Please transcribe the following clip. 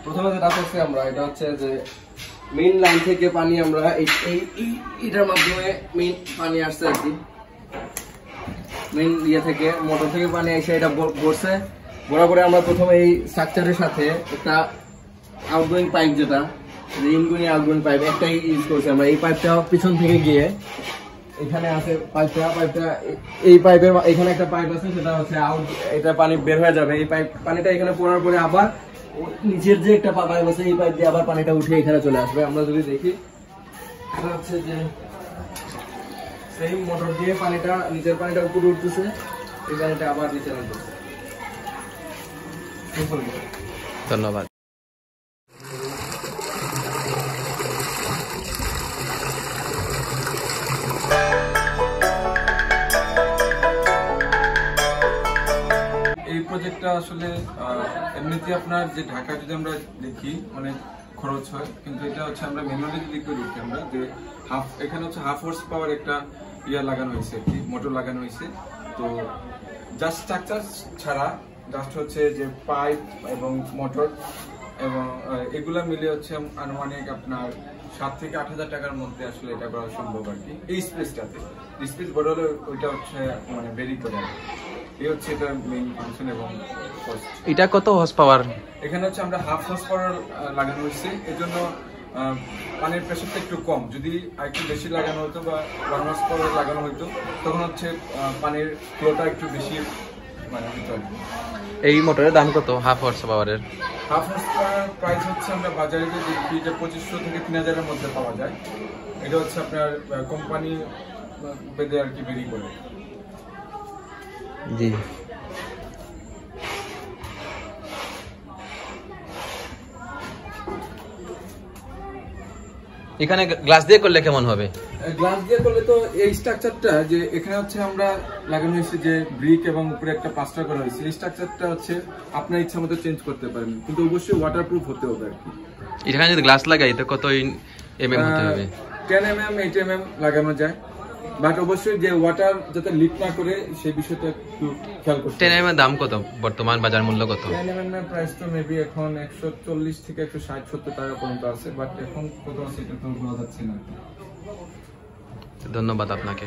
প্রথমে যেটা করছি আমরা এটা হচ্ছে যে মেইন লাইন থেকে পানি আমরা এটার মাধ্যমে মেইন পানি আসছে আর কি, মেইন ইয়ে থেকে মোটর থেকে পানি এসে এটা ভরছে। ভরার পরে আমরা প্রথমে এই স্ট্রাকচারের সাথে একটা আউটগোয়িং পাইপ, যেটা ইনগোয়িং আউটগোয়িং পাইপ একটাই ইউজ করছি আমরা। এই পাইপটা পিছন থেকে গিয়ে এখানে আছে পাইপটা এই পাইপের এখানে একটা পাইপ আছে, সেটা হচ্ছে এটা পানি বের হয়ে যাবে। এই পানিটা এখানে পড়ার পরে আবার নিচের যে একটা পাইপ আছে এই পাইপ দিয়ে আবার পানিটা উঠে এখানে চলে আসবে। আমরা যদি দেখি এটা হচ্ছে যে সেই মোটর দিয়ে পানিটা নিচের পানিটা উপরে উঠতেছে, এই পানিটা আবার নিচে নামতেছে। ধন্যবাদ। এই প্রজেক্টটা আসলে এমনিতে আপনার যে ঢাকা যদি আমরা দেখি অনেক খরচ হয়, কিন্তু এটা হচ্ছে আমরা ম্যানুয়ালি যদি করে দেখি আমরা যে এখানে হচ্ছে হাফ হর্স পাওয়ার একটা লাগানো হয়েছে আর কি, মোটর লাগানো হয়েছে। তো জাস্ট স্ট্রাকচার ছাড়া জাস্ট হচ্ছে যে পাইপ এবং মোটর এবং এগুলা মিলে হচ্ছে আনুমানিক আপনার 7 থেকে 8,000 টাকার মধ্যে আসলে এটা করা সম্ভব আর কি। এই স্পেসটাতে স্পেস বড় হলে ওইটা হচ্ছে মানে বেরি করে এই হচ্ছে এটা মেইন ফাংশন এবং কস্ট। এটা কত হর্স পাওয়ার? এখানে হচ্ছে আমরা হাফ হর্স পাওয়ার লাগানো হয়েছে, এজন্য পানির প্রেশারটা একটু কম। যদি আরেকটু বেশি লাগানো হতো বা 1 হর্স পাওয়ার লাগানো হতো তখন হচ্ছে পানির ফ্লোটা একটু বেশি মানে হতো আর কি। এই মোটরের দাম কত হাফ হর্স পাওয়ারের? হাফ হর্স পাওয়ার প্রাইস হচ্ছে আমরা বাজারে যে দেখি এটা 2500 থেকে 3000 এর মধ্যে পাওয়া যায়। এটা হচ্ছে আপনার কোম্পানি বেঁধে আর কি বেরি করে। জি, এখানে গ্লাস দিয়ে করলে কেমন হবে? গ্লাস দিয়ে করলে তো এই স্ট্রাকচারটা যে এখানে হচ্ছে আমরা লাগানো হয়েছে যে ব্রিক এবং উপরে একটা প্লাস্টার করা হয়েছে, এই স্ট্রাকচারটা হচ্ছে আপনার ইচ্ছা মতো চেঞ্জ করতে পারেন, কিন্তু অবশ্যই ওয়াটারপ্রুফ হতে হবে আর কি। এখানে যদি গ্লাস লাগাই তো কত এমএম হতে হবে? 10 mm 8 mm লাগানো যায়, বাট অবশ্যই যে ওয়াটার যাতে লিক না করে সেই বিষয়টা একটু খেয়াল করতে হবে। 10 mm এর দাম কত বর্তমান বাজার মূল্য কত? 10 mm এর প্রাইস তো মেবি এখন 140 থেকে 160-170 টাকা পর্যন্ত আছে, বাট এখন কত আছে এটা তো বলা যাচ্ছে না। ধন্যবাদ আপনাকে।